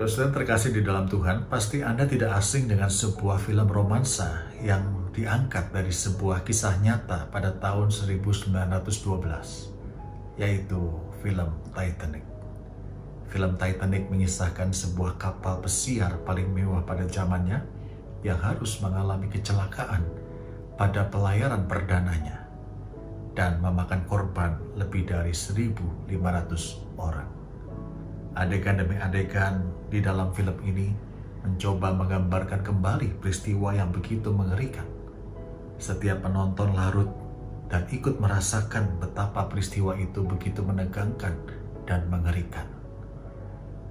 Saudara terkasih di dalam Tuhan, pasti Anda tidak asing dengan sebuah film romansa yang diangkat dari sebuah kisah nyata pada tahun 1912, yaitu film Titanic. Film Titanic mengisahkan sebuah kapal pesiar paling mewah pada zamannya yang harus mengalami kecelakaan pada pelayaran perdananya dan memakan korban lebih dari 1.500 orang. Adegan demi adegan di dalam film ini mencoba menggambarkan kembali peristiwa yang begitu mengerikan. Setiap penonton larut dan ikut merasakan betapa peristiwa itu begitu menegangkan dan mengerikan.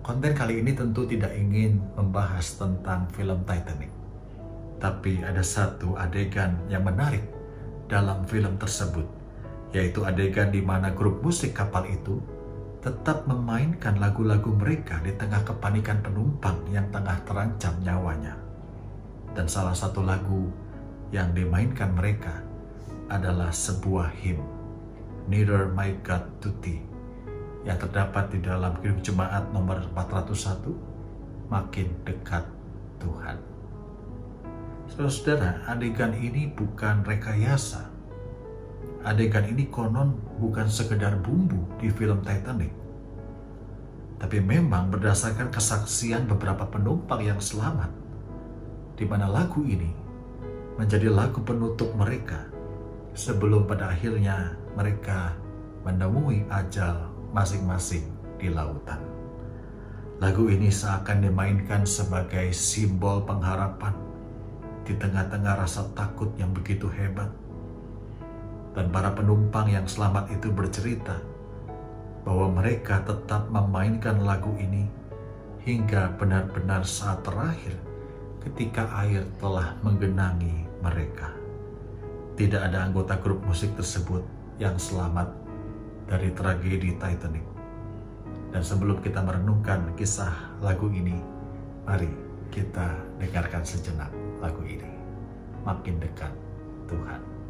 Konten kali ini tentu tidak ingin membahas tentang film Titanic, tapi ada satu adegan yang menarik dalam film tersebut, yaitu adegan di mana grup musik kapal itu tetap memainkan lagu-lagu mereka di tengah kepanikan penumpang yang tengah terancam nyawanya. Dan salah satu lagu yang dimainkan mereka adalah sebuah hymn, Nearer My God to Thee, yang terdapat di dalam Kitab Jemaat nomor 401, Makin Dekat Tuhan. Saudara, adegan ini bukan rekayasa. Adegan ini konon bukan sekedar bumbu di film Titanic, tapi memang berdasarkan kesaksian beberapa penumpang yang selamat, di mana lagu ini menjadi lagu penutup mereka sebelum pada akhirnya mereka menemui ajal masing-masing di lautan. Lagu ini seakan dimainkan sebagai simbol pengharapan di tengah-tengah rasa takut yang begitu hebat. Dan para penumpang yang selamat itu bercerita bahwa mereka tetap memainkan lagu ini hingga benar-benar saat terakhir ketika air telah menggenangi mereka. Tidak ada anggota grup musik tersebut yang selamat dari tragedi Titanic. Dan sebelum kita merenungkan kisah lagu ini, mari kita dengarkan sejenak lagu ini, Makin Dekat Tuhan.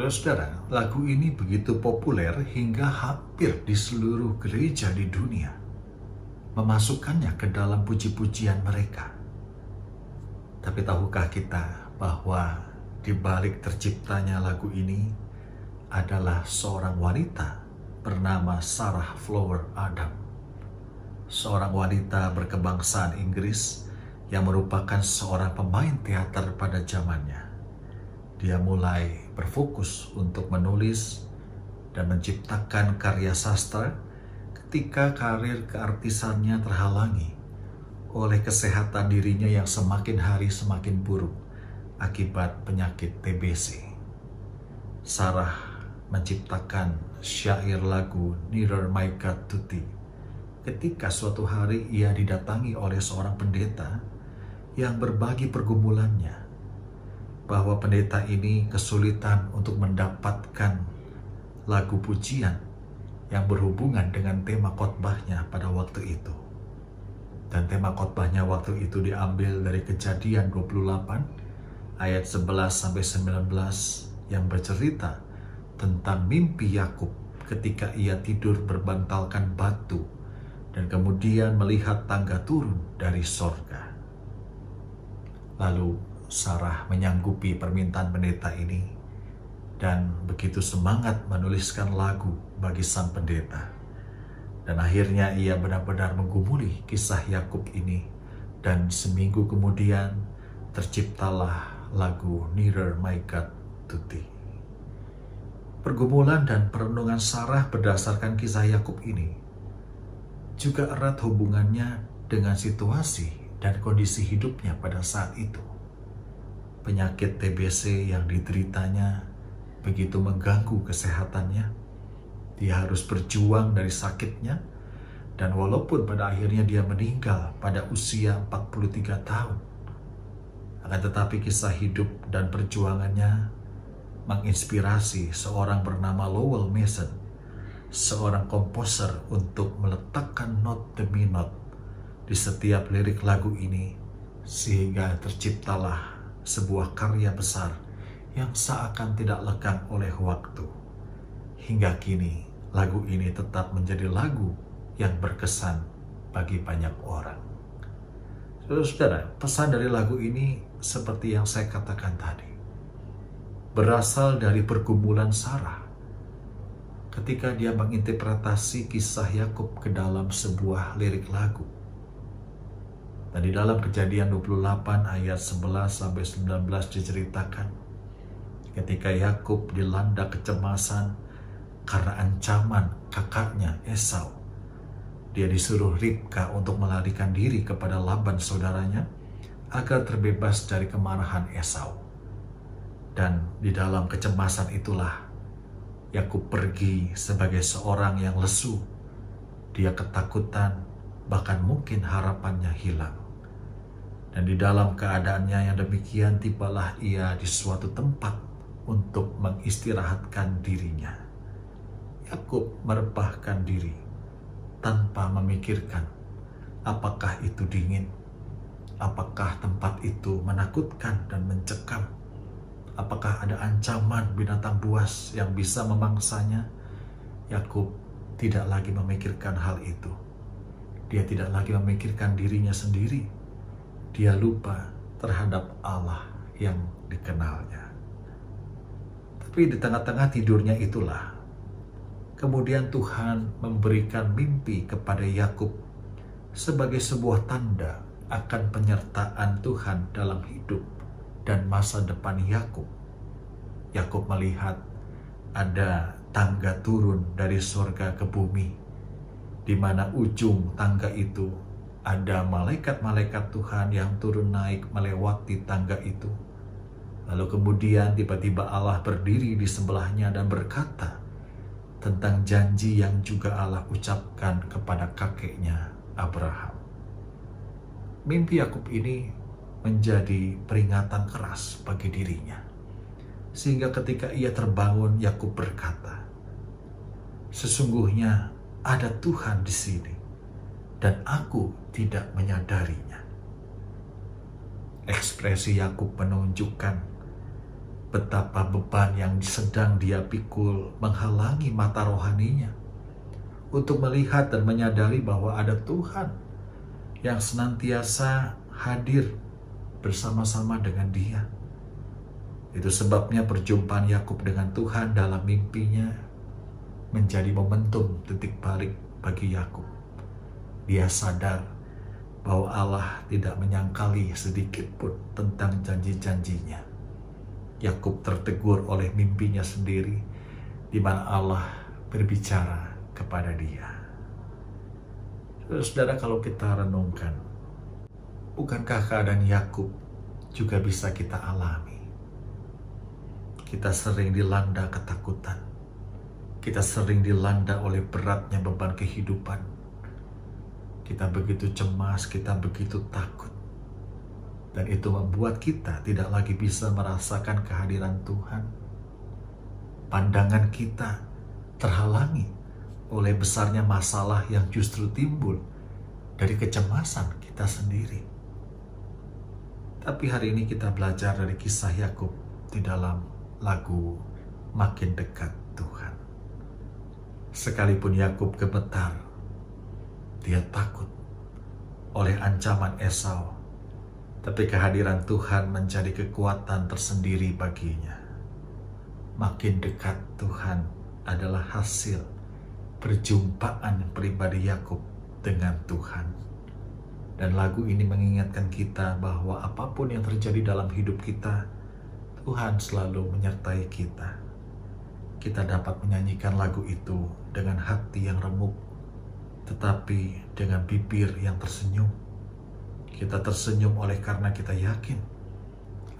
Saudara, lagu ini begitu populer hingga hampir di seluruh gereja di dunia memasukkannya ke dalam puji-pujian mereka. Tapi tahukah kita bahwa di balik terciptanya lagu ini adalah seorang wanita bernama Sarah Flower Adam. Seorang wanita berkebangsaan Inggris yang merupakan seorang pemain teater pada zamannya. Dia mulai berfokus untuk menulis dan menciptakan karya sastra ketika karir keartisannya terhalangi oleh kesehatan dirinya yang semakin hari semakin buruk akibat penyakit TBC. Sarah menciptakan syair lagu Nearer My God to Thee ketika suatu hari ia didatangi oleh seorang pendeta yang berbagi pergumulannya, bahwa pendeta ini kesulitan untuk mendapatkan lagu pujian yang berhubungan dengan tema khotbahnya pada waktu itu. Dan tema khotbahnya waktu itu diambil dari Kejadian 28 ayat 11-19 yang bercerita tentang mimpi Yakub ketika ia tidur berbantalkan batu dan kemudian melihat tangga turun dari sorga. Lalu Sarah menyanggupi permintaan pendeta ini dan begitu semangat menuliskan lagu bagi sang pendeta. Dan akhirnya ia benar-benar menggumuli kisah Yakub ini, dan seminggu kemudian terciptalah lagu Nearer My God to Thee. Pergumulan dan perenungan Sarah berdasarkan kisah Yakub ini juga erat hubungannya dengan situasi dan kondisi hidupnya pada saat itu. Penyakit TBC yang dideritanya begitu mengganggu kesehatannya. Dia harus berjuang dari sakitnya, dan walaupun pada akhirnya dia meninggal pada usia 43 tahun, akan tetapi kisah hidup dan perjuangannya menginspirasi seorang bernama Lowell Mason, seorang komposer, untuk meletakkan not demi not di setiap lirik lagu ini, sehingga terciptalah sebuah karya besar yang seakan tidak lekang oleh waktu. Hingga kini, lagu ini tetap menjadi lagu yang berkesan bagi banyak orang. Saudara, pesan dari lagu ini seperti yang saya katakan tadi, berasal dari pergumulan Sarah ketika dia menginterpretasi kisah Yakub ke dalam sebuah lirik lagu. Dan di dalam Kejadian 28 ayat 11-19 diceritakan, ketika Yakub dilanda kecemasan karena ancaman kakaknya Esau, dia disuruh Ribka untuk melarikan diri kepada Laban saudaranya agar terbebas dari kemarahan Esau. Dan di dalam kecemasan itulah Yakub pergi sebagai seorang yang lesu. Dia ketakutan, bahkan mungkin harapannya hilang. Dan di dalam keadaannya yang demikian, tibalah ia di suatu tempat untuk mengistirahatkan dirinya. Yakub merebahkan diri tanpa memikirkan apakah itu dingin, apakah tempat itu menakutkan dan mencekam, apakah ada ancaman binatang buas yang bisa memangsanya. Yakub tidak lagi memikirkan hal itu. Dia tidak lagi memikirkan dirinya sendiri. Dia lupa terhadap Allah yang dikenalnya. Tapi di tengah-tengah tidurnya itulah, kemudian Tuhan memberikan mimpi kepada Yakub sebagai sebuah tanda akan penyertaan Tuhan dalam hidup dan masa depan Yakub. Yakub melihat ada tangga turun dari surga ke bumi, di mana ujung tangga itu ada malaikat-malaikat Tuhan yang turun naik melewati tangga itu. Lalu kemudian tiba-tiba Allah berdiri di sebelahnya dan berkata tentang janji yang juga Allah ucapkan kepada kakeknya Abraham. Mimpi Yakub ini menjadi peringatan keras bagi dirinya. Sehingga ketika ia terbangun, Yakub berkata, "Sesungguhnya ada Tuhan di sini, dan aku tidak menyadarinya." Ekspresi Yakub menunjukkan betapa beban yang sedang dia pikul menghalangi mata rohaninya untuk melihat dan menyadari bahwa ada Tuhan yang senantiasa hadir bersama-sama dengan dia. Itu sebabnya perjumpaan Yakub dengan Tuhan dalam mimpinya menjadi momentum titik balik bagi Yakub. Dia sadar bahwa Allah tidak menyangkali sedikit pun tentang janji-janjinya. Yakub tertegur oleh mimpinya sendiri, di mana Allah berbicara kepada dia. Saudara, kalau kita renungkan, bukankah keadaan Yakub juga bisa kita alami? Kita sering dilanda ketakutan. Kita sering dilanda oleh beratnya beban kehidupan. Kita begitu cemas, kita begitu takut. Dan itu membuat kita tidak lagi bisa merasakan kehadiran Tuhan. Pandangan kita terhalangi oleh besarnya masalah yang justru timbul dari kecemasan kita sendiri. Tapi hari ini kita belajar dari kisah Yakub di dalam lagu Makin Dekat Tuhan. Sekalipun Yakub gemetar, dia takut oleh ancaman Esau, tapi kehadiran Tuhan menjadi kekuatan tersendiri baginya. Makin dekat Tuhan adalah hasil perjumpaan pribadi Yakub dengan Tuhan. Dan lagu ini mengingatkan kita bahwa apapun yang terjadi dalam hidup kita, Tuhan selalu menyertai kita. Kita dapat menyanyikan lagu itu dengan hati yang remuk, tetapi dengan bibir yang tersenyum. Kita tersenyum oleh karena kita yakin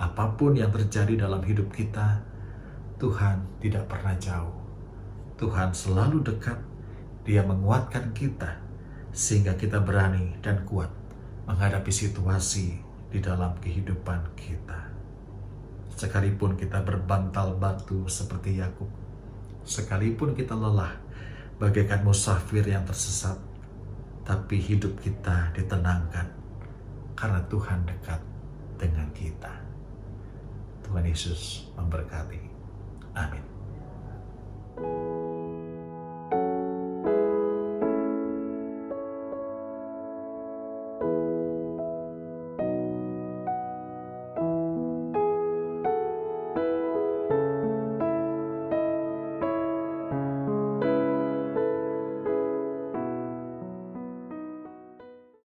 apapun yang terjadi dalam hidup kita, Tuhan tidak pernah jauh. Tuhan selalu dekat. Dia menguatkan kita sehingga kita berani dan kuat menghadapi situasi di dalam kehidupan kita. Sekalipun kita berbantal batu seperti Yakub, sekalipun kita lelah bagaikan musafir yang tersesat, tapi hidup kita ditenangkan karena Tuhan dekat dengan kita. Tuhan Yesus memberkati.